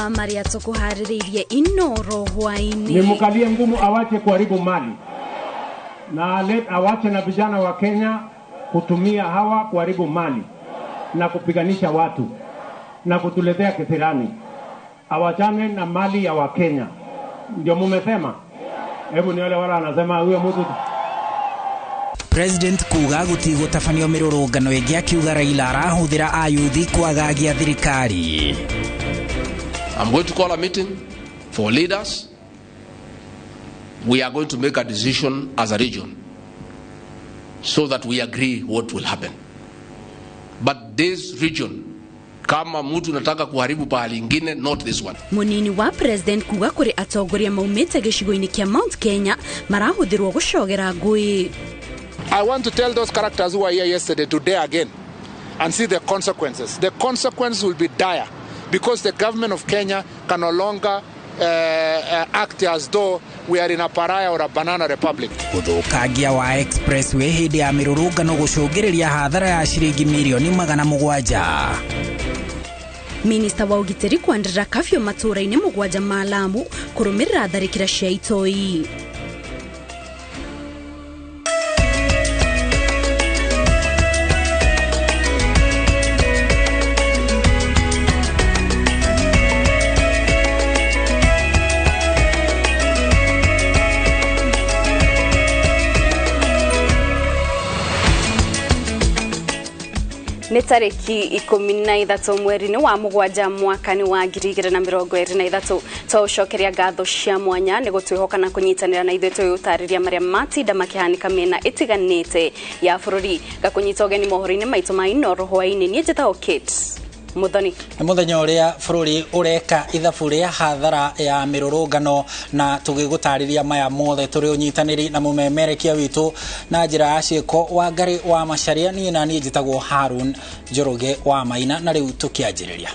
Maria tukuhariririe INooro Hwainĩ. Nimukalie ngumu awache kuharibu mali. Na awache na vijana wa Kenya kutumia hawa kuharibu mali na kupiganisha watu na kutuletea kisirani. Awachane na mali ya Wakenya. Ndio mumesema? Hebu ni wale wala anasema huyo mtu. President kuga gutigotafanio mirurungano igi akiuga Raila arahuthira ayuthi kwagagia thirikari. I'm going to call a meeting for leaders. We are going to make a decision as a region so that we agree what will happen. But this region, kama mtu nataka kuharibu pahali ingine, not this one. Munini wa president kuga kuri atongoria maumite gicigo-ini kia Mount Kenya marahuthirwo gucogera ngui. I want to tell those characters who were here yesterday to dare again and see the consequences. The consequences will be dire because the government of Kenya can no longer act as though we are in a pariah or a banana republic. Guthukangia wa expressway hindi ya mirurungano gucungiriria hathara ya shilingi milioni 700. Minister wa ugitiri kwandira kafyo matura-ini mugwanja ma Lamu kurumirira tharikira cia itoi. Ni tariki 13 mweri-ini wa mugwanja mwaka-ini wa 2023 twacokeria ngatho cia mwanya ni gutwihoka na kunyitanira na ithuĩ tuyutariria maria matinda makihanika mena itiganite ya bururi gakunyita ugeni mohoro-ini maitu ma INooro Hwainĩ. Ni njitagwo Kate Muthoni. Muthenya uria bururi ureka ithabu ria hathara ya mirurungano na tugigutariria maya mothe turi unyitaniri na mumemerekia witu na njira ya ciiko wa Ngari wa Macharia. Ni na ni njitagwo Harun Njoroge wa Maina na riu tukianjiriria.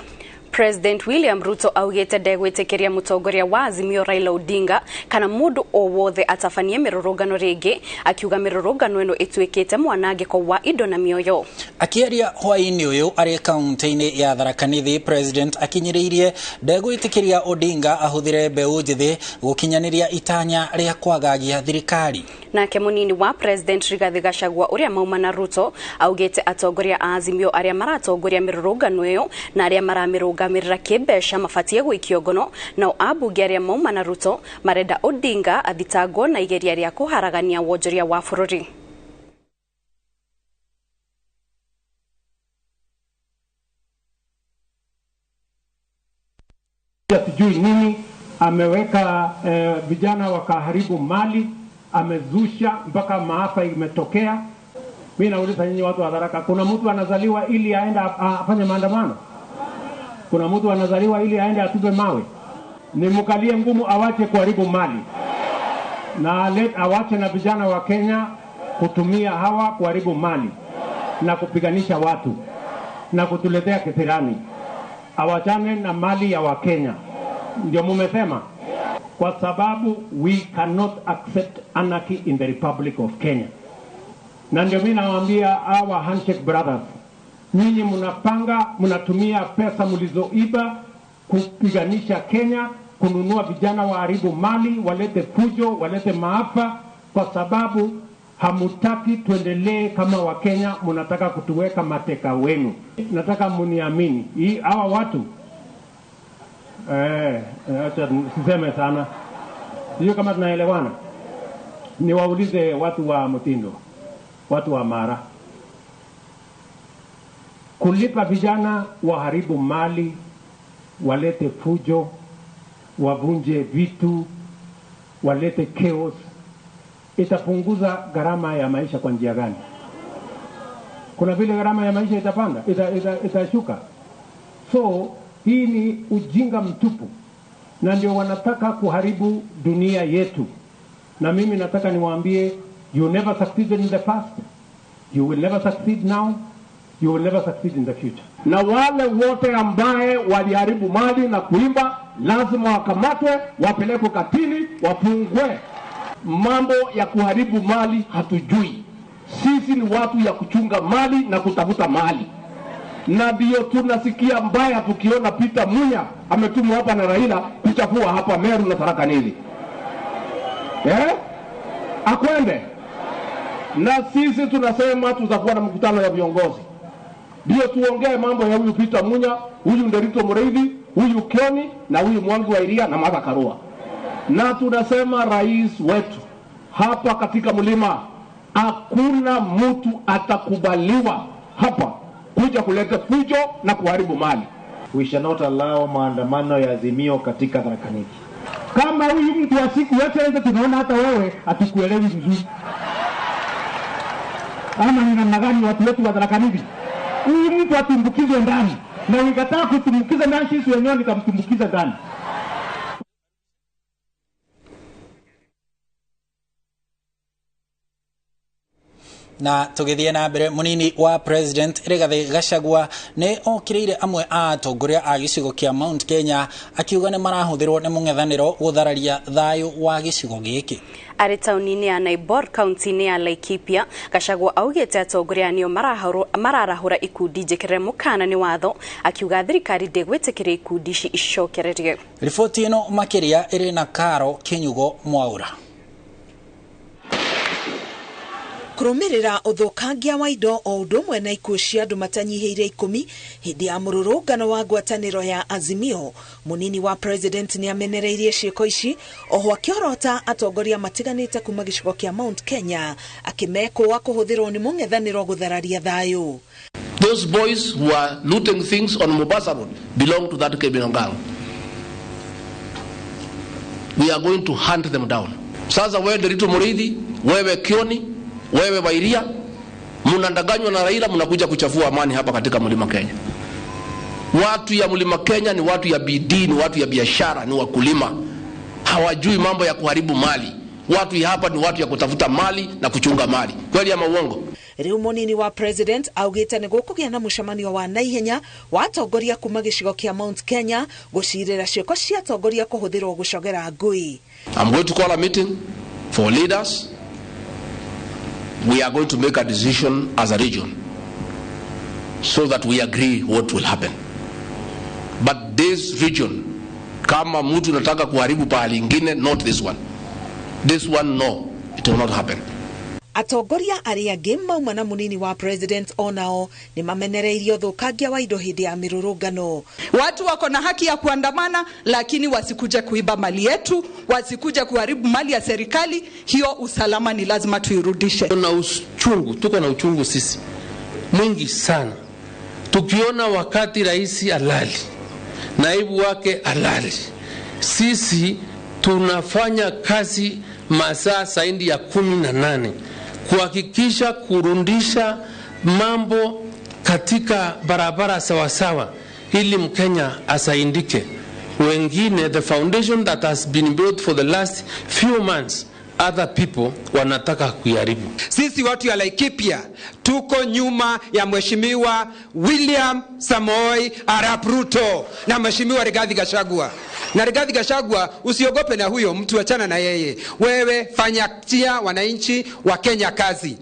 President William Ruto augite ndegwitikiria mutongoria wa Azimio Raila Odinga kana mundu o wothe atafanie mirurungano ringi, akiuga mirurungano eno itwikite mwanangiko wa indo na mioyo. Akiaria Hwainĩ uyu ari kaunti-ini ya Tharaka Nithi, President akinyiriirie ndegwitikiria Odinga ahuthire mbeu njithi gukinyaniria itanya ria kwagagia thirikari. Nake munini wa President Rigathi Gachagua uria mauma na Ruto augite atongoria a Azimio aria maratongoria mirurungano iyo na aria maramirungamirira kibesha mafatie gwikio ngono, na abunge aria mauma na Ruto marenda Odinga athitangwo na igeria ria kuharagania wonjoria wa bururi. Sijui nini ameweka vijana wakaharibu mali, amezusha mpaka maafa imetokea. Mimi nauliza nyinyi watu wa Tharaka, kuna mtu anazaliwa ili aende afanye maandamano? Kuna mtu anazaliwa ili aende atupe mawe? Nimukalie ngumu awache kuharibu mali. Na awache na vijana wa Kenya kutumia hawa kuharibu mali na kupiganisha watu na kutuletea kisirani. Awachane na mali ya Wakenya. Ndio mumesema? Kwa sababu we cannot accept anarchy in the Republic of Kenya. Na ndio mimi nawaambia our handshake brothers, nyinyi mnatumia pesa mlizoiba kupiganisha Kenya, kununua vijana waharibu mali, walete fujo, walete maafa, kwa sababu hamutaki tuendelee kama Wakenya, mnataka kutuweka mateka wenu. Nataka muniamini, hawa watu acha niseme sana, sio kama tunaelewana. Niwaulize watu wa Mutindo, watu wa Mara, kulipa vijana waharibu mali, walete fujo, wavunje vitu, walete chaos, itapunguza gharama ya maisha kwa njia gani? Kuna vile gharama ya maisha itapanda, itashuka. So hii ni ujinga mtupu, na ndio wanataka kuharibu dunia yetu. Na mimi nataka niwaambie, you never succeeded in the past, you will never succeed now, you will never succeed in the future. Na wale wote ambaye waliharibu mali na kuiba lazima wakamatwe, wapelekwe katili, wafungwe. Mambo ya kuharibu mali hatujui. Sisi ni watu ya kuchunga mali na kutafuta mali. Na ndio tunasikia mbaya tukiona Peter Munya ametumwa hapa na Raila kuchafua hapa Meru na Tharaka Nithi. Akwende. Na sisi tunasema tutakuwa na mkutano ya viongozi. Ndio tuongee mambo ya huyu Peter Munya, huyu Nderito Mureithi, huyu Kioni na huyu Mwangi wa Iria na Martha Karua. Na tunasema rais wetu hapa katika mlima hakuna mtu atakubaliwa hapa kuja kuleta fujo na kuharibu mali. We shall not allow maandamano ya Azimio katika Tharaka Nithi. Kama huyu mtu wa siku yote tunaona hata wewe atikuelewi vizuri. Ama ni namna gani watu wetu wa Tharaka Nithi? Huyu mtu atumbukizwe ndani. Na nikataa kutumbukiza ndani, sisi wenyewe nikamtumbukiza ndani. Na tugithie na mbere munini wa president Rigathi Gachagua ne okirire amwe a atongoria a gicigo kia Mount Kenya akiuga ne marahuthirwo ne mung'ethaniro guthararia thayo wa gicigo giki. Ari tauni-ini ya Naibor kaunti-ini ya Laikipia, Gachagua augite atongoria nio mararahura ikundi njikire mukana ni watho, akiuga thirikari ndegwitikiria ikundi ici icokererie. Riboti ino makiria iri na Karo Kinyugo Mwaura. Kurumirira uthukangia wa indo o undu umwe na ikuũ cia andu matanyihiire 10 hindi ya mururungano wa ngwataniro ya Azimio, munini wa president ni amenereirie ciiko ici oho akiorota atongoria matiganite kuma gicigo kia Mount Kenya akimekwa kuhuthirwo ni mung'ethaniro guthararia thayo. Those boys who are looting things on Mombasa Road belong to that criminal gang. We are going to hunt them down. Sasa wewe Nderito Mureithi, wewe Kioni, wewe Wairia, mnandanganywa na Raila, mnakuja kuchafua amani hapa katika mlima Kenya. Watu ya mlima Kenya ni watu ya bidii, ni watu ya biashara, ni wakulima. Hawajui mambo ya kuharibu mali. Watu ya hapa ni watu ya kutafuta mali na kuchunga mali. Kweli ama uongo? Riu munini wa president augite ni gukugia na mucemanio wa naihenya wa atongoria kuma gicigo kia Mount Kenya gucirira ciiko cia atongoria kuhuthirwo gucogera ngui. I'm going to call a meeting for leaders. We are going to make a decision as a region so that we agree what will happen. But this region, kama mtu nataka kuharibu pahali ingine, not this one. This one, no, it will not happen. Atongoria aria angi mauma na munini wa president onao ni mamenereirio thukangia wa indo hindi ya mirurungano. Watu wako na haki ya kuandamana, lakini wasikuje kuiba mali yetu, wasikuje kuharibu mali ya serikali. Hiyo usalama ni lazima tuirudishe. Tuko na uchungu sisi mwingi sana tukiona wakati rais alali, naibu wake alali. Sisi tunafanya kazi masaa zaidi ya 18 kuhakikisha kurundisha mambo katika barabara sawasawa ili Mkenya asaidike. Wengine, the foundation that has been built for the last few months, other people wanataka kuiharibu. Sisi watu ya Laikipia tuko nyuma ya Mheshimiwa William Samoei Arap Ruto na Mheshimiwa Rigathi Gachagua. Na Rigathi Gachagua, usiogope na huyo mtu, achana na yeye. Wewe fanya tia wananchi wa Kenya kazi.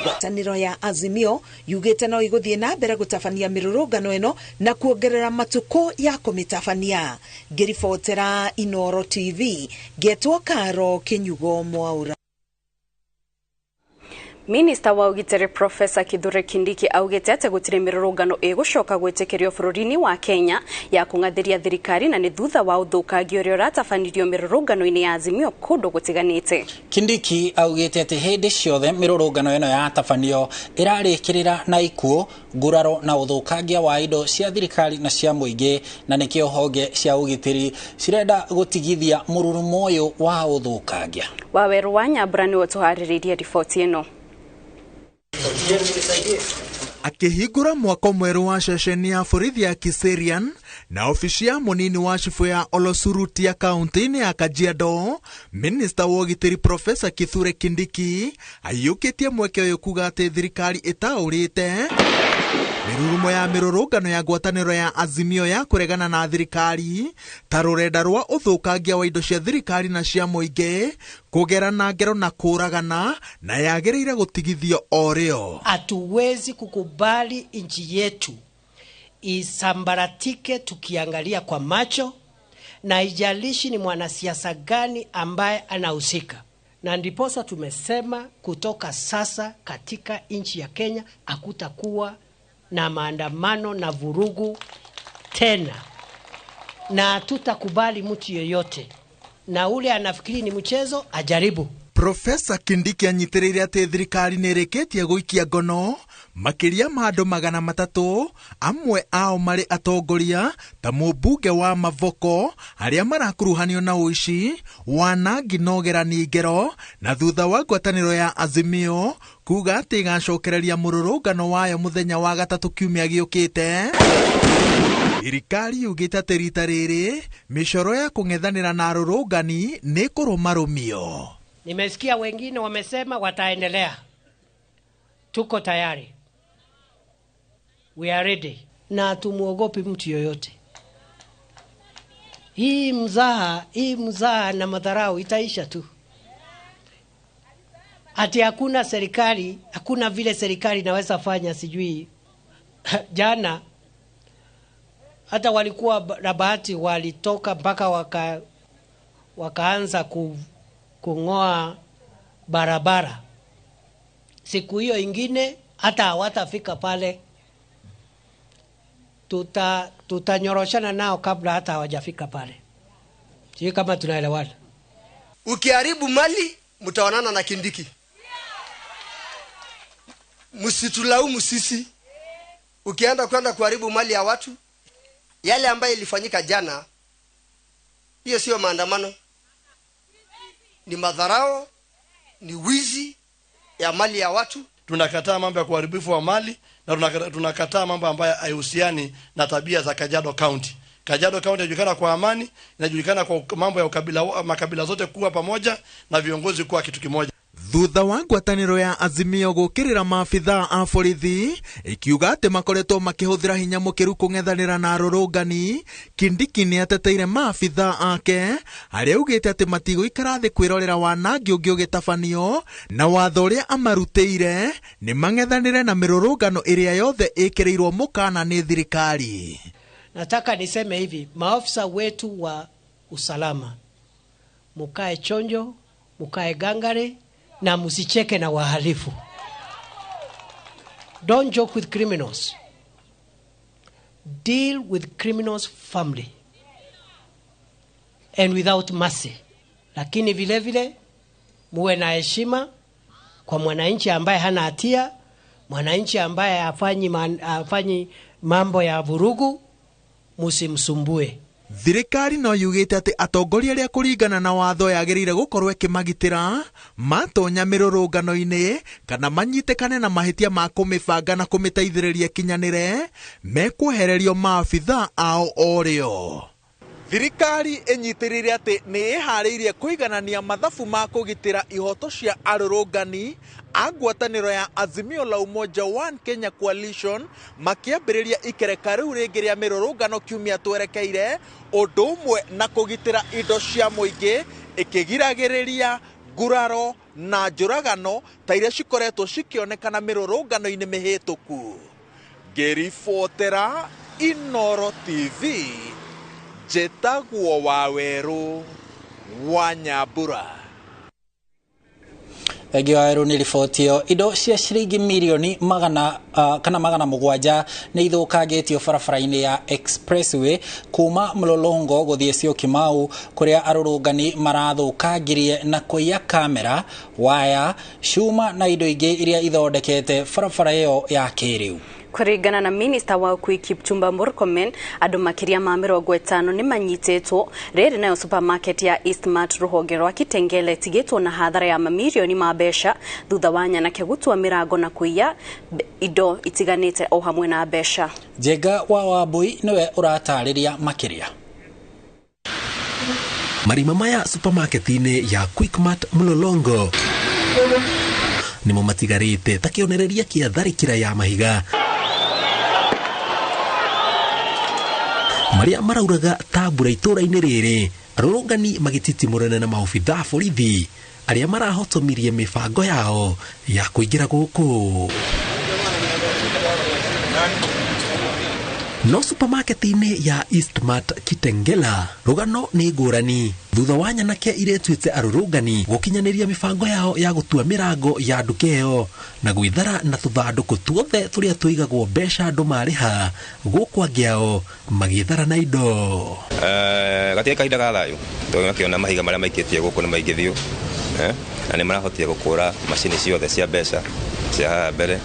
Ngwataniro ya Azimio yugite no iguthie na mbere gutafania mirurungano eno na kuongerera matuko ya kumitafania. Ngiribotera INooro TV, getwo Karo Kinyugo Mwaura. Minister wa ugitiri Professor Kithure Kindiki augite ate gutire mirurungano igucoka gwitikirio bururi-ini wa Kenya ya kung'athiria thirikari na ni thutha wa uthukangio uria uratafanirio mirurungano-ini ya Azimio kundu gutiganite. Kindiki augite ate hindi ciothe mirurungano eno ya tafanio irarikirira na ikuũ, nguraro na uthukangia wa indo cia thirikari na cia muingi, na nikio honge cia ugitiri cirenda gutigithia mururumo uyu wa uthukangia. Waweru wa Nyambura ni utuhariririe riboti ino. Akihingura mwako mweru wa ceceni ya borithi ya Kiserian na ofisi ya munini wa cifu ya Olosuruti ya kaunti-ini ya Kajiado, Minister wa ugitiri Professor Kithure Kindiki aiyukitie mweke uyu kuga ati thirikari itaurite Mirurumo ya mirurungano ya ngwatanĩro ya Azimio ya kuregana na thirikari ta rurenda rwa uthukangia wa indo cia thirikari na cia muingi kugerana ngero na kuragana na yagĩrĩire gutigithio oreo. Hatuwezi kukubali nchi yetu isambaratike tukiangalia kwa macho, na ijalishi ni mwanasiasa gani ambaye anahusika. Na ndiposa tumesema kutoka sasa katika nchi ya Kenya hakutakuwa na maandamano na vurugu tena, na hatutakubali mtu yoyote, na ule anafikiri ni mchezo ajaribu. Profesa Kindiki anyitĩrĩire atĩ thirikari nĩrĩkĩtie gũikia ngono makĩria ma andũ 300, amwe ao marĩ atongoria ta mũmbunge wa Mavoko arĩa marakuruhanio na ũici, wanangi na ũgerani ngero, na thutha wa ngwatanĩro ya Azimio kuga atĩ ĩgacokereria mũrũrũngano wayo mũthenya wa gatatũ kiumia gĩũkĩte. Thirikari yugĩte atĩ rita rĩrĩ mĩcoro ya kũng'ethanĩra na arũrũngani nĩ kũrũmarũmio. Nimesikia wengine wamesema wataendelea. Tuko tayari. We are ready. Na tumuogopi mtu yoyote. Hii mzaha na madharau itaisha tu. Ati hakuna serikali, hakuna vile serikali inaweza fanya sijui. Jana hata walikuwa na bahati walitoka mpaka wakaanza kung'oa barabara. Siku hiyo ingine hata hawatafika pale. Tutanyoroshana nao kabla hata hawajafika pale. Sio kama tunaelewana. Ukiharibu mali mtaonana na Kindiki. Msitulaumu sisi. Ukienda kuharibu mali ya watu, yale ambayo ilifanyika jana, hiyo sio maandamano. Ni madharau, ni wizi ya mali ya watu. Tunakataa mambo ya kuharibifu wa mali, na tunakataa mambo ambayo haihusiani na tabia za Kajiado County. Kajiado County inajulikana kwa amani, inajulikana kwa mambo ya ukabila, makabila zote kuwa pamoja na viongozi kuwa kitu kimoja. Thutha wa ngwatanĩro ya Azimio gũkĩrĩra maabithaa a borithi ikiuga atĩ makoretwo makĩhũthĩra hinya mũkĩru kũng'ethanĩra na arũrũngani, Kindiki nĩateteire maabithaa ake arĩa augĩte atĩ matigũikara thĩ kwĩrorera wanangi ũngĩ ũgĩtabanio, na watho ũrĩa amarutĩire nĩ mang'ethanĩre na mĩrũrũngano ĩrĩa yothe ĩkĩrĩirwo mũkana nĩ thirikari. Nataka niseme hivi, maafisa wetu wa usalama, mukae chonjo, mukae gangare, na musicheke na wahalifu. Don't joke with criminals. Deal with criminals firmly and without mercy. Lakini vile vile muwe na heshima kwa mwananchi ambaye hana hatia, mwananchi ambaye hafanyi mambo ya vurugu, musimsumbue. Thirikari no yugĩte atĩ atongoria arĩa kũringana na watho yagĩrĩire gũkorwo ĩkĩmagitĩra matonya mĩrũrũngano-inĩ kana manyitĩkane na mahĩtia ma kũmĩbanga na kũmĩteithĩrĩria kinyanĩre mekwehererio maabithaa ao orĩo. Thirikari ĩnyitĩrĩire atĩ nĩ ĩharĩirie kũiganania mathabu ma kũgitĩra ihoto cia arũrũngani a ngwatanĩro ya Azimio la Umoja One Kenya Coalition makĩambĩrĩria ikereka rĩu rĩngĩ rĩa mĩrũrũngano kiumia twerekeire, ũndũ ũmwe na kũgitĩra indo cia mũingĩ ĩkĩgiragĩrĩria nguraro na njũragano ta iria cikoretwo cikĩonekana mĩrũrũngano-inĩ mĩhĩtũku. Ngĩribotera INooro TV, Jetagwo Waweru wa Nyambura. Egiwaero ni ribotio indo cia ciringi milioni magana mũgwanja nĩ ithũkangĩtio barabara-inĩ ya expressway kuma Mlolongo gũthiĩ Syokimau, kũrĩa arũrũngani marathũkangirie na kũiya kamera, waya, cuma na indo ingĩ iria ithondekete barabara ĩyo ya kĩrĩu. Kuringana na Minister wa Ukui Kihumbu-ini, andũ makiria ma 50 nĩ manyitĩtwo rĩrĩ nayo supermarket ya Eastmart rũhonge rwa Kitengele tigĩtwo na hathara ya mamirioni ma mbeca thutha wa nyanake gũtua mĩrango na kũiya indo itiganĩte o hamwe na mbeca. Jenga wa Wambui niwe ũratarĩria makĩria. Marima maya supermarket-inĩ ya Quickmart Mlolongo nimo matigarĩte ta kĩonereria kĩa tharĩkĩra ya mahiga maria marauraga tabura itura-inĩ rĩrĩ arũrũngani magĩtitimũrana na maobithaa borithi aria marahotomirie mibango yao ya kuingira guku. No supermarket-inĩ ya Eastmart Kitengela rugano nĩ ngũrani thutha wa nyanake iretuĩte arũrũngani gũkinyanĩria mibango yao ya gũtua mirango ya nduka ĩyo na gwĩthara na tũthandũkũ tuothe tũrĩa tũigagwo mbeca andũ marĩha gũkũ angĩao magĩthara na indo. Gatirĩ kahinda ga thayũ tũkĩona mahiga marĩa maikĩtie gũkũ nĩ maingĩthio na nĩ marahotire gũkũra macini ciothe cia mbeca cia haha mbere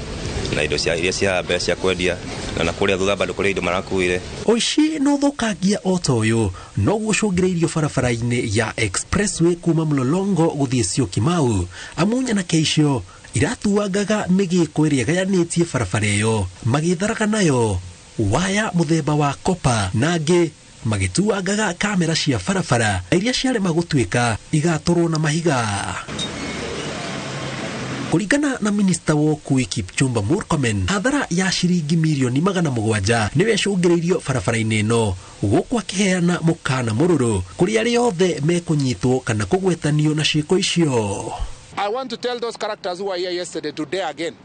na indo iria cia haha mbere cia kwendia na kũrĩa thutha bado kũrĩa indo marakuire. Ũici no thũkangia o ta ũyũ no gũcũngĩrĩirio barabara-inĩ ya expressway kuma Mlolongo gũthiĩ Syokimau amu nyanake icio iratuangaga mĩgĩko ĩrĩa gayanĩtie barabara ĩyo magĩtharaga nayo waya mũthemba wa kopa na angĩ magĩtuangaga kamera cia barabara iria ciarema gũtuĩka igatũrwo na mahiga. Kuringana na minista wa ũkui Kihumbu-ini, hathara ya ciringi milioni 700 nĩwe icũngĩrĩirio barabara-inĩ ĩno gũkũ akĩheana mũkana mũrũrũ kũrĩ arĩa othe mekũnyitwo kana kũgwetanio na ciĩko icio. I want to tell those characters who were here yesterday to dare again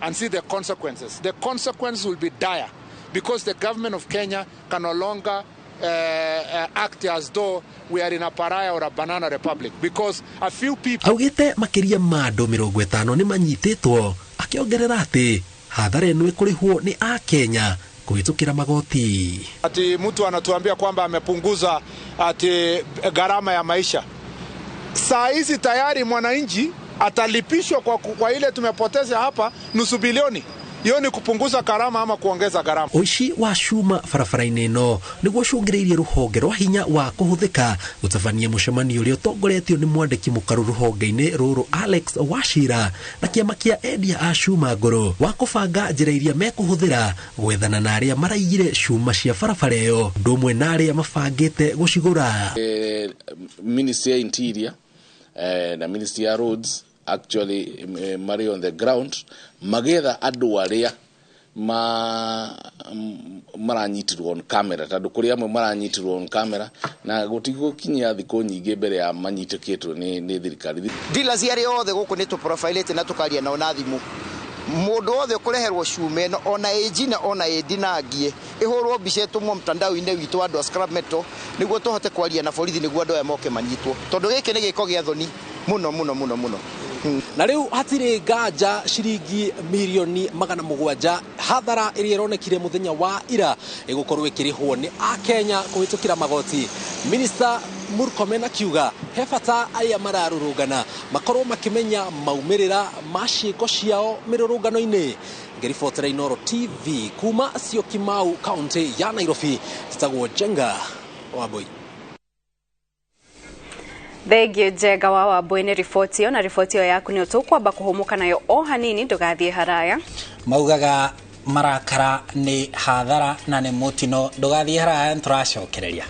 and see the consequences. The consequences will be dire because the government of Kenya can no longer act as though we are in a pariah or a banana republic because a few people. Augite makiria mando 50 ni manyititwo akiongerera ati hathara ĩno ĩkũrĩhwo ni a Kenya kuhitukira magoti. Ati mtu anatuambia kwamba amepunguza ati gharama ya maisha. Saa hizi tayari mwananchi atalipishwa kwa ile tumepoteza hapa nusu bilioni. Hiyo ni kupunguza gharama ama kuongeza gharama. Uici wa cuma barabara-inĩ ĩno nĩguo cũngĩrĩirie rũhonge rwa hinya wa kũhũthĩka gũtabania mũcemanio ũrĩa ũtongoretio nĩ mwandĩki mũkaru rũhonge-inĩ rũrũ Alex Wachira na kĩama kĩa endia a cuma ngũrũ wa kũbanga njĩra iria mekũhũthĩra gwethana na arĩa maraiyire cuma cia barabara ĩyo ũndũ ũmwe na arĩa mabangĩte gũcigũra. Ministry ya Interior na Ministry ya Roads actually marry on the ground magetha andu aria maranyitirwo on camera tandu kuri amwe maranyitirwo on camera na gutigokinyia thiko nyingi mbere ya manyitikitwo ni thirikari. Dealers yari othe guku ni tu profilate na tukaria na onathimu mundu othe kureherwo shume no ona ejina ona edinangie ihurwo mbica tumwo mtandao-ini witu andu a scrap metal niguo tuhote kwaria na borithi niguo andu aya moke manyitwo tondu giki ni giko gia thoni muno. Na riu hatire nganja ciringi milioni 700 hathara iria ironekire muthenya wa ira igukorwo ikirihwo ni a Kenya kuhitukira magoti. Minister Murkomen akiuga he bata aria mararurungana makorwo makimenya maumirira ma ciĩko ciao mirurungano-ini. Ngeribotera INooro TV kuma Syokimau county ya Nairobi titagwo Jenga Wambui. Thegio Jega wa Wambui ni riboti yo na riboti yo yaku ni tukwamba kuhumuka nayo o hanini ndugathie haraya. Maugaga marakara ni hathara na ni mutino ndugathie haraya nturacokereria.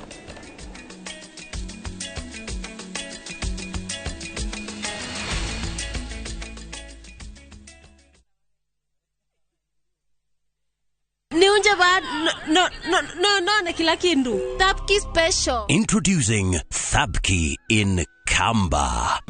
Introducing Thabki in Kamba.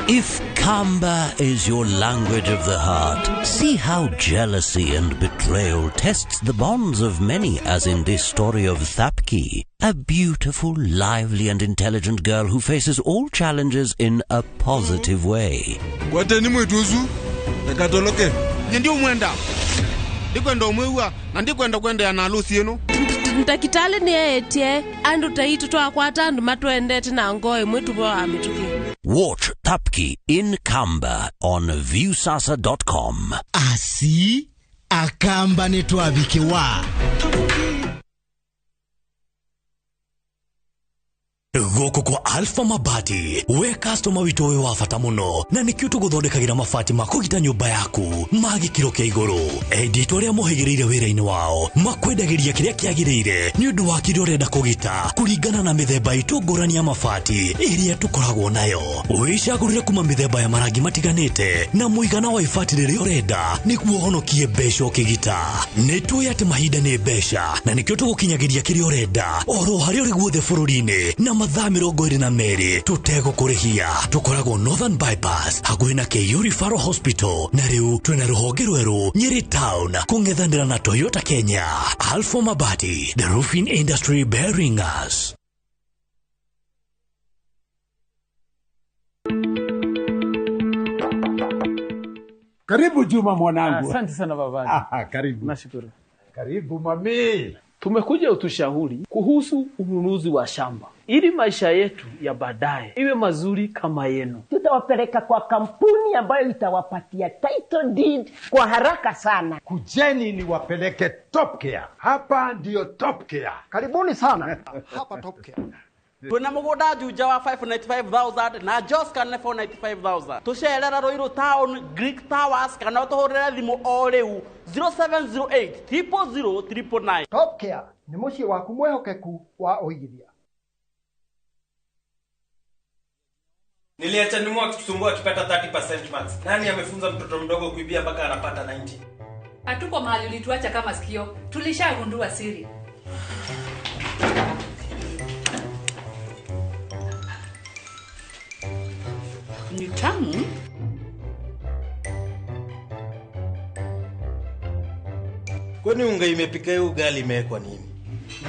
If Kamba is your language of the heart, see how jealousy and betrayal tests the bonds of many, as in this story of Thabki, a beautiful, lively and intelligent girl who faces all challenges in a positive way. Ndio mwenda ndikwenda umwewa na ndikwenda kwenda na harusi yenu ntakitale ni etie andu taitu twakwata andu matwendete na ngoe mwetu bo amituki. Watch Thabki in Kamba on viewsasa.com. Asi akamba netwabikiwa Goko kwa Alpha Mabati, we customer wito we wa bata muno na nikio tuguthondekagira mabati makugita nyumba yaku magi kiro kia iguru. Editwo ria muhigirire wira-ini wao makwendagiria kiria kiagirire ni undu wa kiria urenda kugita kuringana na mithemba itungurani ya mabati iria tukoragwo nayo. Wicagurire kuma mithemba ya marangi matiganite na muigana wa ibati riria urenda niguo honokie mbeca ukigita. Nitwe ati mahinda ni mbeca na nikio tugukinyagiria kiria urenda oro hari uri guothe bururi-ini na mathaa 22 tutegũkũrĩhia. Tukoragwo Northern Bypass hakuhĩ na KU Referral Hospital na rĩu twĩna rũhonge rwerũ Nyeri Town kũng'ethanĩra na Toyota Kenya. Alpha Mabati, the roofing industry bearing us. Karibu Juma mwanangu. Asante sana baba. Karibu. Nashukuru. Karibu mami. Tumekuja utushauri kuhusu ununuzi wa shamba ili maisha yetu ya baadaye iwe mazuri kama yenu. Tutawapeleka kwa kampuni ambayo itawapatia title deed kwa haraka sana. Kujeni ni wapeleke Top Care. Hapa ndio Top Care. Karibuni sana. Hapa Top Care. Tuna mugoda juja wa 595,000 na Jos kana 495,000. Tusherera Roiro Town Greek Towers kana tuhorera thimu o riu 0708 000 Top Care ni muci waku mwehokeku wa uigithia. Niliacha nimu akitusumbua akipata 30% max. Nani amefunza mtoto mdogo kuibia mpaka anapata 90? Hatuko mahali ulituacha kama sikio. Tulishagundua siri. Ni tamu. Kwani unga imepika hiyo ugali imewekwa nini?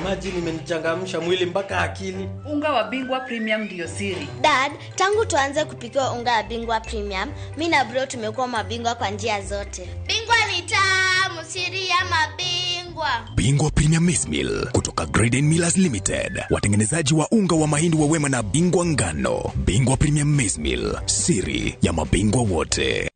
Imagine imenichangamsha mwili mpaka akili. Unga wa Bingwa Premium ndio siri. Dad, tangu tuanze kupika unga wa Bingwa Premium, mimi na bro tumekuwa mabingwa kwa njia zote. Bingwa ni tamu, siri ya mabingwa. Bingwa Premium Maize Meal kutoka Graden Millers Limited, watengenezaji wa unga wa mahindi wa Wema na Bingwa ngano. Bingwa Premium Maize Meal, siri ya mabingwa wote.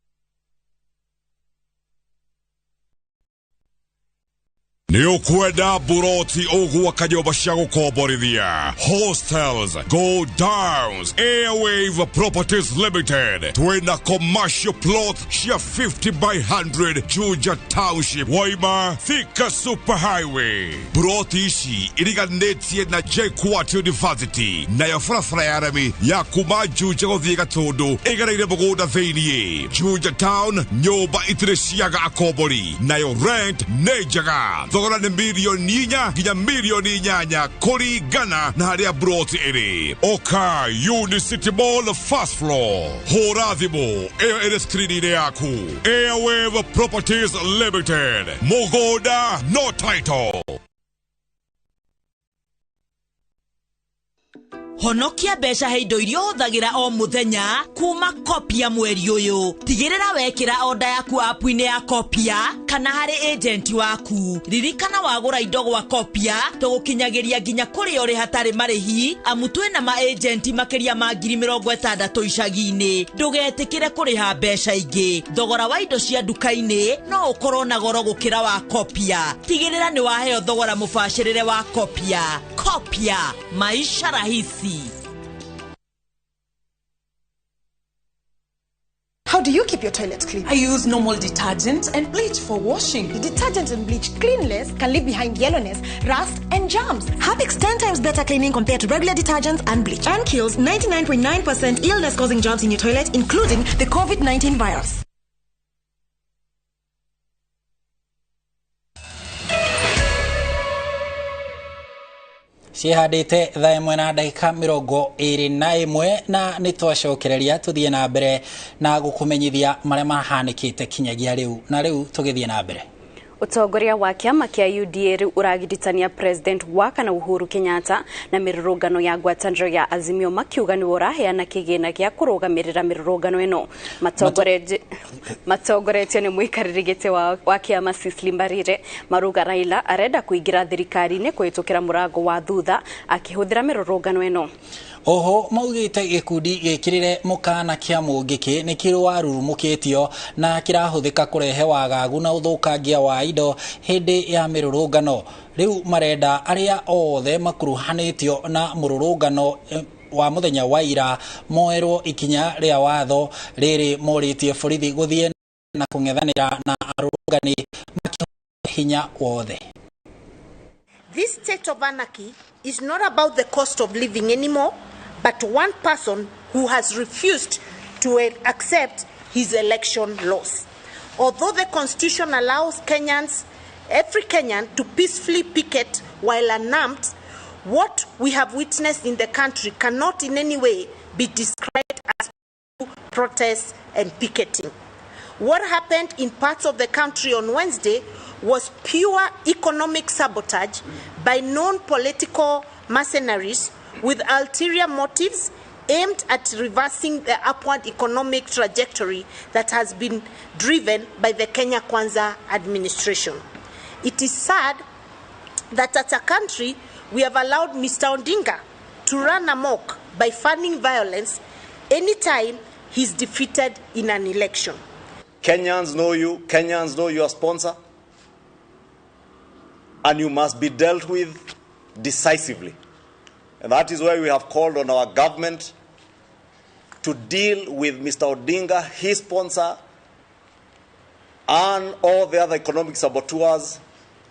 Ni ukwenda buroti ogwa kajoba shago koborithia. Hostels, Go Downs, Airwave Properties Limited. Twina commercial plot shia 50 by 100 Juja Township, Waima, Thika Superhighway. Buroti ishi iriganetie na JKUAT University. Na ya farafara ya arami ya kuma Juja gothiga tondu igareire mugoda theinie. Juja Town nyoba itirishiaga akobori. Na yo rent nejaga. Thogora ni milioni 4 nginya milioni 8 kũringana na harĩa broti ĩrĩ. Oka Unicity Mall first floor. Hũra thimũ ĩyo ĩrĩ screen-inĩ yaku. Airwave Properties Limited. Mũgũnda no title. Honokia mbeca he indo iria huthagira o muthenya kuma Kopia mweri uyu. Tigirira wekira order yaku app-ini ya Kopia kana hari agent waku. Ririkana wagura indo gwa Kopia tugukinyagiria nginya kuri uri hatari marihi amu twina ma agent makiria ma 60,000 icagi-ini. Ndugetikire kuriha mbeca ingi. Thogora wa indo cia duka-ini no ukorwo na goro gukira wa Kopia. Tigirira ni waheo thogora mubashirire wa Kopia. Kopia, maisha rahisi. How do you keep your toilets clean? I use normal detergent and bleach for washing. The detergent and bleach cleanliness can leave behind yellowness, rust, and germs. Harpic's 10 times better cleaning compared to regular detergents and bleach, and kills 99.9% illness-causing germs in your toilet, including the COVID-19 virus. cihandite thaa imwe na ndagika 21 na nitwacokereria tuthie na mbere na gukumenyithia maria mahanikite kinyagia riu na riu tugithie na mbere. Utongoria wa kiama kia UDA uragiditania President wa kana Uhuru Kenyatta na mirurungano ya ngwataniro ya Azimio makiuga ni uraheana kigina gia kurugamirira mirurungano eno. Matongoretio ni muikaririgite wa kiama Cecily Mbarire maruga Raila arenda kuingira thirikari-ini kuhitukira murango wa thutha akihuthira mirurungano eno. Oho maugite gikundi gikirire mukana kia mungiki ni kirwarurumukitio na kirahuthika kurehe wagagu na uthukangia wa indo hindi ya mirurungano. riu marenda aria othe makuruhanitio na mururungano wa muthenya wa ira moerwo ikinya ria watho riri moritie borithi guthie na kung'ethanira na arurungani hinya wothe. This state of anarchy is not about the cost of living anymore, but one person who has refused to accept his election loss. Although the Constitution allows every Kenyan to peacefully picket while unarmed, what we have witnessed in the country cannot in any way be described as protests and picketing. What happened in parts of the country on Wednesday was pure economic sabotage by non-political mercenaries with ulterior motives aimed at reversing the upward economic trajectory that has been driven by the Kenya Kwanza administration. It is sad that as a country we have allowed Mr. Odinga to run amok by funding violence anytime he's defeated in an election. Kenyans know you, Kenyans know your sponsor, and you must be dealt with decisively. And that is why we have called on our government to deal with Mr. Odinga, his sponsor, and all the other economic saboteurs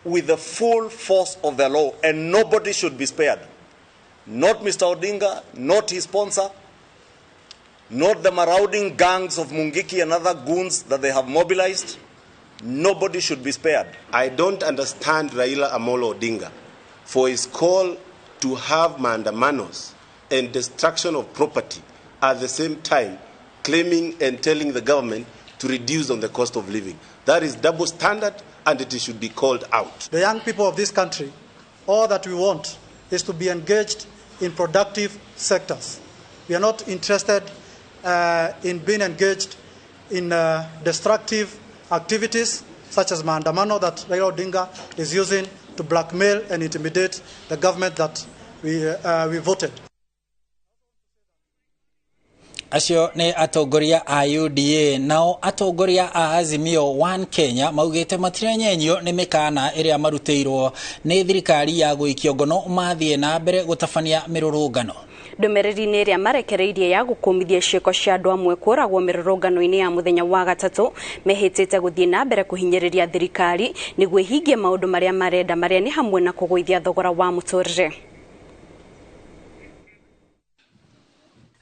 with the full force of the law, and nobody should be spared. Not Mr. Odinga, not his sponsor, not the marauding gangs of Mungiki and other goons that they have mobilized. Nobody should be spared. I don't understand Raila Amolo Odinga for his call to have maandamanos and destruction of property at the same time claiming and telling the government to reduce on the cost of living. That is double standard, and it should be called out. The young people of this country, all that we want is to be engaged in productive sectors. We are not interested in being engaged in destructive activities such as maandamano that Raila Odinga is using to blackmail and intimidate the government that we voted. Acio ni atongoria a UDA nao atongoria a Azimio One Kenya maugite matirenyenyo ni mikana iria maruteirwo ni thirikari ya guikio ngono mathie na mbere gutabania mirurungano. Ndumereri-inĩ ĩrĩa marekereirie ya gũkũmithia ciĩko cia andũ amwe kũragwo mĩrũrũngano-inĩ ya mũthenya wa gatatũ mehĩtĩte gũthiĩ na mbere kũhinyĩrĩria thirikari nĩguo ihingie maũndũ marĩa marenda marĩa nĩ hamwe na kũgũithia thogora wa mũtũrĩre.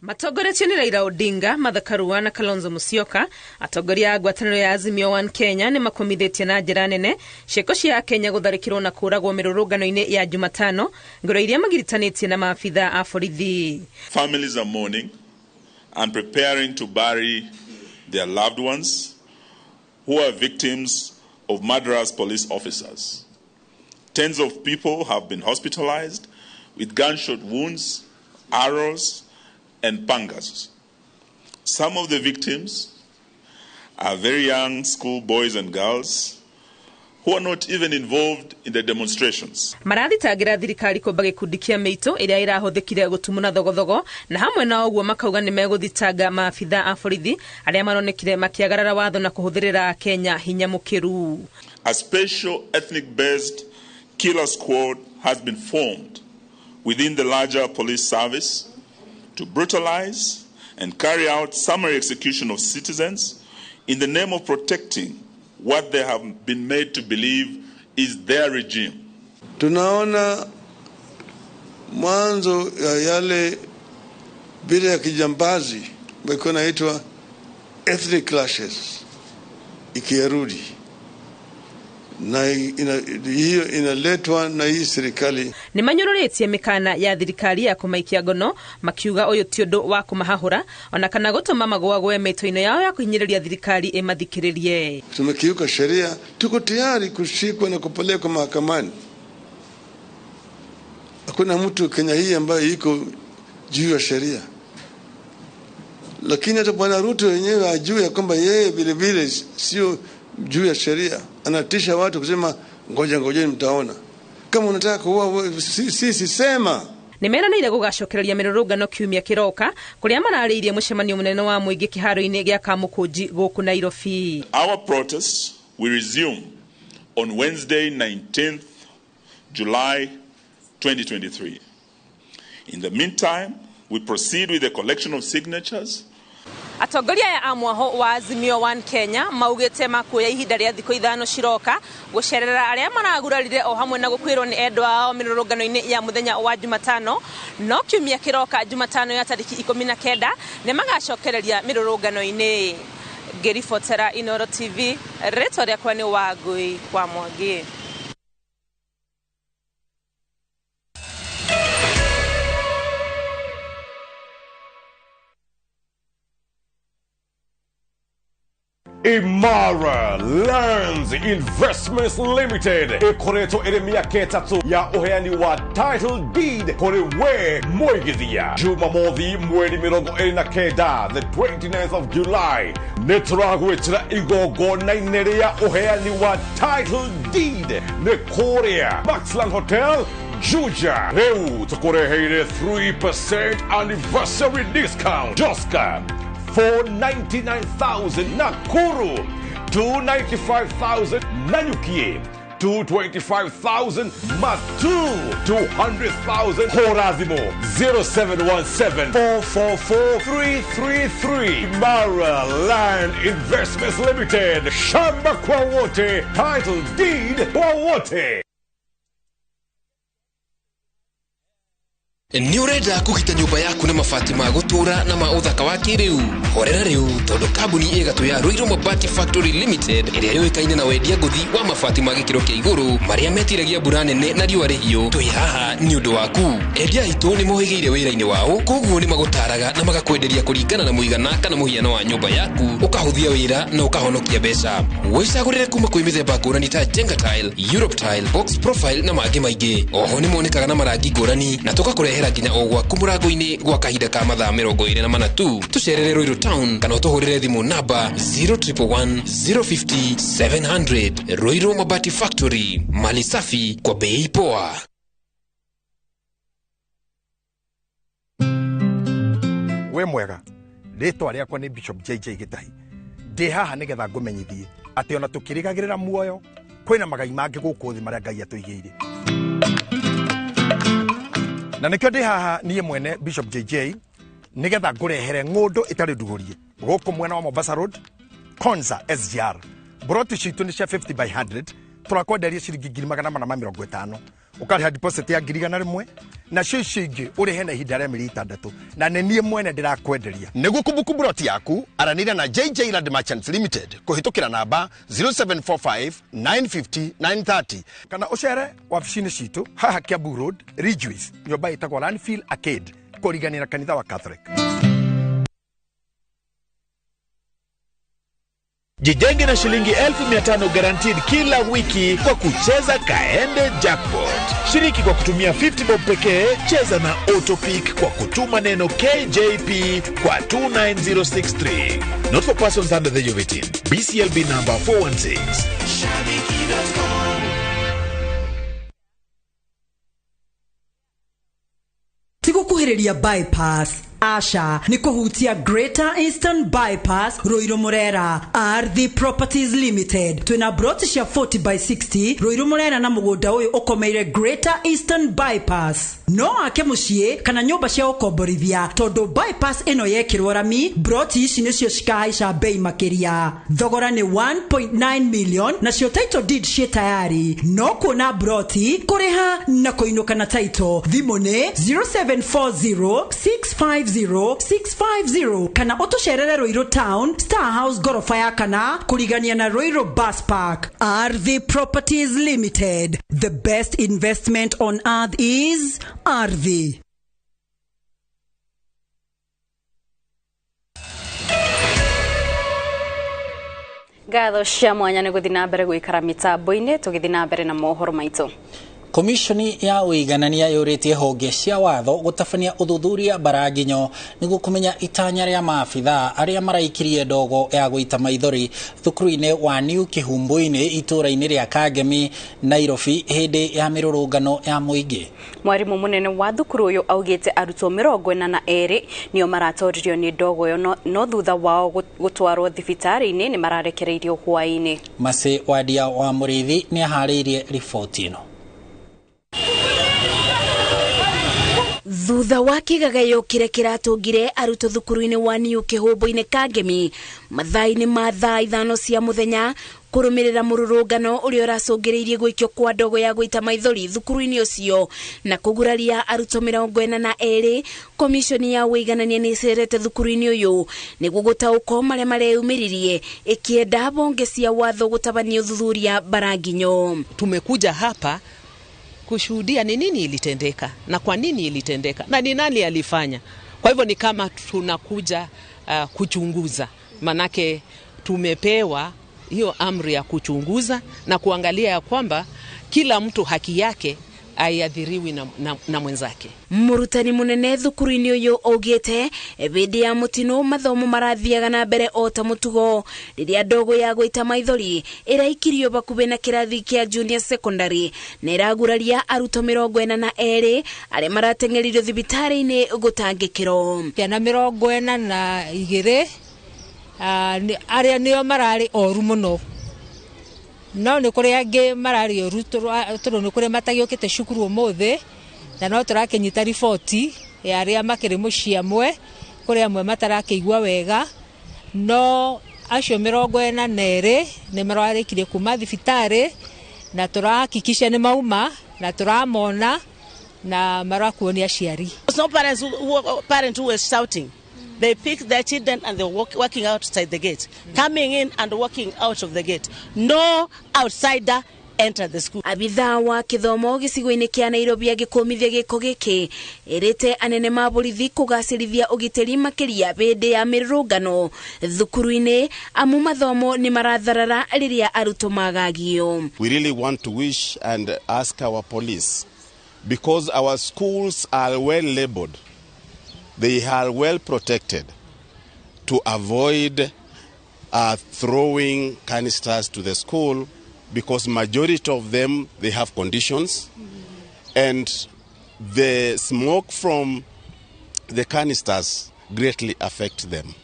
Matongoretio ni Raila Odinga, Martha Karua na Kalonzo Musyoka, atongoria a ngwatanĩro ya Azimio One Kenya ni makomithitie na njĩra nene ciĩko cia Kenya gũtharĩkĩrwo na kũragwo mĩrũrũngano-inĩ ya Jumatano ngoro iria magiritanĩtie na maabitha a borithi. Families are mourning and preparing to bury their loved ones who are victims of murderous police officers. Tens of people have been hospitalized with gunshot wounds, arrows, and pangas. Some of the victims are very young school boys and girls who are not even involved in the demonstrations. Marathitangira thirikari kũmba gĩkundi kĩa mĩitũ ĩrĩa ĩrahũthĩkire gũtumũra thogothogo na hamwe na ũguo makauga nĩ megũthitanga maabitha a borithi arĩa maronekire makĩagarara watho na kũhũthĩrĩra Kenya hinya mũkĩru. A special ethnic-based killer squad has been formed within the larger police service to brutalize and carry out summary execution of citizens in the name of protecting what they have been made to believe is their regime. Tunaona mwanzo ya yale bila ya kijambazi ambayo inaitwa ethnic clashes ikirudi na hiyo inaletwa na hii serikali. Ni manyororetie mikana ya thirikari ya kumaikia ngono makiuga uyu ti undu wa kumahahura ona kana gutuma magwagwe mito-ino yao ya kuhinyiriria thirikari imathikiririe. Tumekiuka sheria, tuko tayari kushikwa na kupelekwa mahakamani. Hakuna mtu Kenya hii ambaye iko juu ya sheria. Lakini hata Bwana Ruto wenyewe ajue ya kwamba yeye vile vile sio juu ya sheria. Anatisha watu kusema ngoja mtaona. Kama unataka kuua sisi sema. Nimeranĩire gũgacokereria mĩrũrũngano kiumia kĩroka kũrĩa mararĩirie mũcemanio mũnene wa mũingĩ kĩharo-inĩ gĩa Kamũkũnji gũkũ Nairobi. Our protests will resume on Wednesday 19th July 2023. In the meantime, we proceed with the collection of signatures. Atongoria ya amwaho wa Azimio One Kenya maugite makuya ihinda ria thikũ ithano ciroka gucerera aria maragurarire o hamwe na gukwirwo ni endwa ao mirurungano-ini ya muthenya wa Jumatano, no kiumia kiroka Jumatano ya tariki 19 ne magacokereria mirurungano-ini. Ngiribotera INooro TV, rhetoric ni Wangui kwa Mwangi. Imara Lands Investments Limited ikoretwo iri miaka itatu ya uheani wa title deed kuri we moigithia Jumamothi mweri 29 the 29th of July nituragwitira igongona-inĩ ria uheani wa title deed ni kuria Maxland Hotel Juja. Riu tukureheire 3% anniversary discount. Joska 499,000 Nakuru, 295,000 Nanyuki, 225,000 Matu, 200,000 Horazimo, 0717-444-333. Mara Land Investments Limited, Shamba kwa wote, title deed kwa wote. Ni urenda kugita nyumba yaku na mabati ma gutura na ma uthaka wa kiriu horera riu tondu kambuni igatu ya Ruiru Mabati Factory Limited iria yoikaine na wendia nguthi wa mabati ma gikiro kia iguru maria metiragia mbura nene na riua rihio twi haha ni undu waku endia itu ni mohigeire wira-ini wao koguo ni magutaraga na magakwenderia kuringana na muigana kana muhiano wa nyumba yaku ukahuthia wira na ukahonokia mbeca wicagurire kuma kwi mithemba ngurani ta Jenga Tile, Europe Tile, Box Profile na mangi maingi oho ni monekaga na marangi ngurani na tukakurehera nginya ogwa kumurango-ini gwa kahinda ka mathaa 24 tu tucerere Ruiru Town kana utuhurire thimu namba 0111 050 700. Ruiru Mabati Factory, mali safi kwa bei poa. We mwega ritwa riakwa ni Bishop JJ Gitahi ndi haha nigetha ngumenyithie ati ona tukirigagirira muoyo kwina magai mangi guku thi maria Ngai atuigiire na nikyo ndi haha niye mwene Bishop JJ nigetha ngurehere ng'undu itari ndugurie guku mwena wa Mombasa Road Konza SGR broti citu ni cia 50 by 100 turakwenderia ciringi 850 ukariha deposit ya 1,100 na cio ingi urihe na ihinda ria mĩeri 6 na nĩ niĩ mwene ndirakwenderia nĩguo kumbukumbu broti yaku aranĩria na JJ Land Merchants Limited kuhitukira namba 0745 950 930 kana ucere wabici-inĩ citu haha Kiambu Road Ridgeways nyũmba ĩtagwo Landfield Arcade kũrigania na kanitha wa Catholic. Jijenge na shilingi 1,500 guaranteed kila wiki kwa kucheza Kaende Jackpot. Shiriki kwa kutumia 50 bob pekee, cheza na Autopic kwa kutuma neno KJP kwa 29063. Not for persons under the age of 18. BCLB number 416. Tigukuhiriria bypass Asha ni kuhutia Greater Eastern Bypass Ruiru Murera Ardhi Properties Limited twina broti cia 40 by 60 Ruiru Murera na mugunda uyu ukomeire Greater Eastern Bypass no ake mucie kana nyumba cia ukomborithia tondu bypass ino yekirwo rami broti ici nicio cikahaica bei makiria thogora ni 1.9 million na cio title deed cie tayari no kuona broti kuriha na kuinuka na title thimu ni 0740650650 kana utucerere Ruiru Town Star House gorofa ya kana kurigania na Ruiru Bus Park. Ardhi Properties Limited, the best investment on earth is Ardhi. Gatho cia mwanya ni guthi na mbere gwikara mitambo-ini tugithi na mbere na mohoro maitu. Komishoni ya uiganania yuritie honge cia watho gutabania uthuthuria baraginyo niguo kumenya itanya ria maabitha aria maraikirie ndogo ya guita maithori thukuru-ini wa New Kihumbu-ini itura-ini ria Kangemi Nairobi hindi ya mirurungano ya muingi. Mwarimu munene wa thukuru uyu augite arutwo 42 nio maratoririo ni ndogo yo no thutha wao gutwarwo thibitari-ini ni mararekereirio Hwainĩ. Mase Wadia wa Murithi ni ahariirie riboti ino. thutha wa kigagayo kiria kiratungire aruto thukuru-ini wa niu Kihumbu-ini Kangemi mathaa-ini ma thaa 5 cia muthenya kurumirira mururungano uria uracungiriirie gwikio kwa ndogo ya guita maithori thukuru-ini ucio na kuguraria aruto 42. Komishoni ya uiganania ni cerete thukuru-ini uyu niguo gutauko maria mareyumiririe ikienda bonge cia watho gutabania uthuthuria Baraginyo. Tumekuja hapa kushuhudia ni nini ilitendeka na kwa nini ilitendeka na ni nani alifanya. Kwa hivyo ni kama tunakuja kuchunguza, manake tumepewa hiyo amri ya kuchunguza na kuangalia ya kwamba kila mtu haki yake aiadhiriwi na mwenzake. Murutani munene thukuru-ini uyu augite bindi ya mutino mathomo marathiaga na mbere ota mutugo riria ndogo ya guita maithori iraikirio bakube na kirathi kia junior secondary na iraguraria aruto 42 aria marateng'eririo thibitari-ini gutangikiro. Ciana 42 aria nio marari oru muno, no ni kuri angi marari oru turu ni kuri matagiukite cukuru umuthi na no turakinyita riboti ya aria makiri mucii amwe kuri amwe matarakiigua wega, no acio 42 ni mararikirie kuma thibitari na turahakikisha ni mauma na turamona na marakuonia aciari. No parents who were shouting. They picked their children and they were walking outside the gate, coming in and walking out of the gate. No outsider entered the school. Abitha wa kithomo gicigo-ini kia Nairobi agikumithia giko giki irite anene ma borithi kugacirithia ugitiri makiria bindi ya mirurungano thukuru-ini amu mathomo ni maratharara riria aruto magagio. We really want to wish and ask our police, because our schools are well labeled, they are well protected, to avoid throwing canisters to the school, because majority of them, they have conditions, and the smoke from the canisters greatly affect them.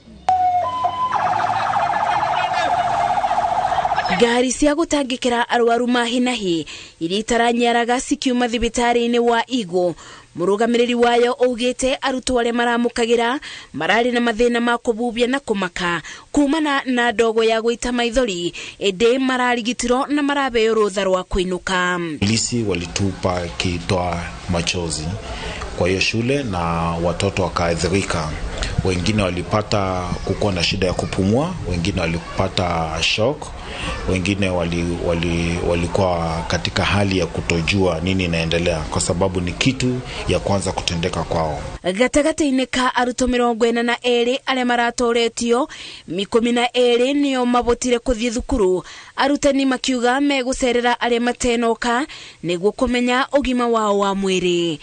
Gari cia gutangikira arwaru mahinahi iritaranyaraga cikiuma thibitari-ini wa Igo. Murugamiriri wayo augite aruto aria maramukagira marari na mathina ma kububia na kumaka kumana na ndogo ya guita maithori ende mararigitiro na marabeo rutha rwa kuinuka. Polisi walitupa kitoa machozi kwa hiyo shule na watoto wakaadhirika. Wengine walipata kukuwa na shida ya kupumua, wengine walipata shock, wengine walikuwa katika hali ya kutojua nini inaendelea kwa sababu ni kitu ya kwanza kutendeka kwao. Gatagati-ini ka aruto 42 aria maratoretio 12 nio mabotire kuthie thukuru. Arutani makiuga megucerera aria matenoka niguo kumenya ugima wao wa mwiri.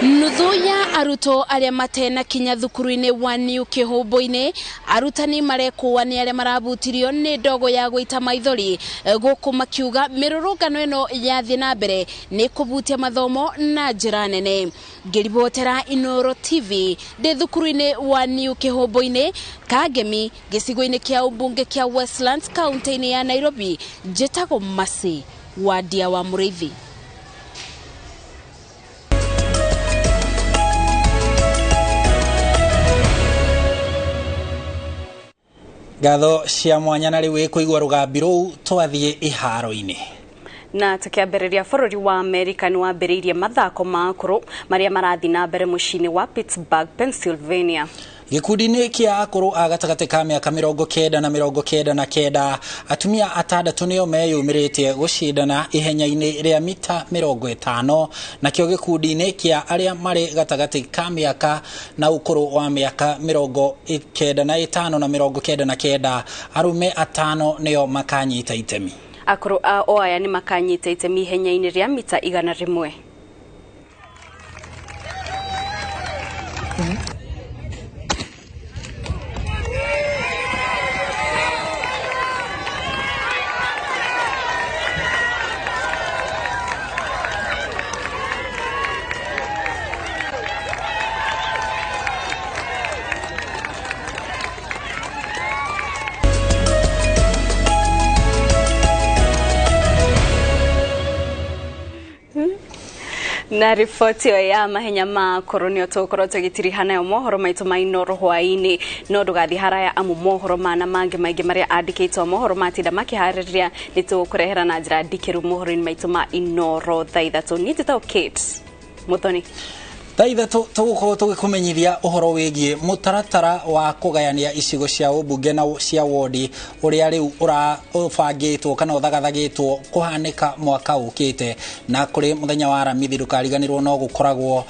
Nuthu ya aruto aria matena kinya thukuru-ini wa niu Kihumbu-ini arutani marekuwa ni aria marabutirio ni ndogo ya guita maithori guku makiuga mirurungano ino yathie na mbere ni kubutia mathomo na njira nene. Ngiribotera INooro TV de thukuru-ini wa niu Kihumbu-ini Kangemi gicigo-ini kia ubunge kia Westlands kaunti-ini ya Nairobi. Njetago Masi wadia wa Muriithi. Gatho cia mwanya na riu ikuigwa rugambi ruu twathie iharo-ini. Na tukiambĩrĩria bũrũri wa Amerika nĩ wambĩrĩirie mathako ma akũrũ maria marathi na mbere mũciĩ-inĩ wa Pittsburgh, Pennsylvania. Gikundi-inĩ kia akũrũ a gatagatĩ ka mĩaka 90 na 99 atumia 6 nĩo meyumĩrĩtie gũcindana ihenya-inĩ rĩa mita 50 nakĩo gĩkundi-inĩ kia arĩa marĩ gatagatĩ ka mĩaka na ũkũrũ wa mĩaka 95 na 99 arume 5 nĩo makanyita itemi. Akũrũ a oaya nĩ makanyita itemi ihenya-inĩ rĩa mita 100. Na ripoti ya mahenya ma koronio tukorwo tugitirihana yo mohoro maitu ma INooro Hwainĩ no ndugathi haraya amu mohoro mana mange maingi maria andikitwo mohoro matinda makihariria nitukurehera na njira ndikiru mohoro-ini maitu ma INooro thaithatu nitito Kate Muthoni Thaithatu tugukorwo tugikumenyithia uhoro wigie mutaratara wa kugayania icigo cia ubunge na cia wodi uria riu urabangitwo kana uthagathagitwo kuhanika mwaka ukite na kuri muthenya wa ramithi ndukariganirwo no gukoragwo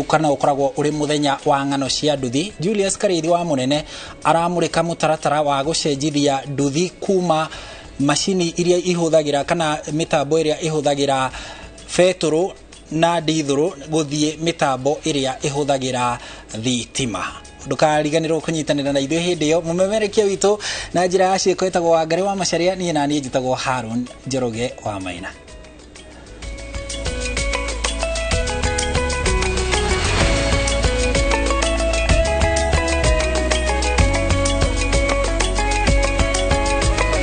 kana ukoragwo uri muthenya wa ngano cia nduthi. Julius Karithi wa Munene aramurika mutaratara wa gucenjithia nduthi kuma mashini iria ihuthagira kana mitambo iria ihuthagira fetoro na dithuru guthie mitambo iria ihuthagira thitima. Ndukariganirwo kunyitanira na ithuĩ hindi yo mumemerekia witu na njira ya ciĩko etagwo Wangari wa Macharia, niĩ na niĩ njĩtagwo Harun Njoroge wa Maina.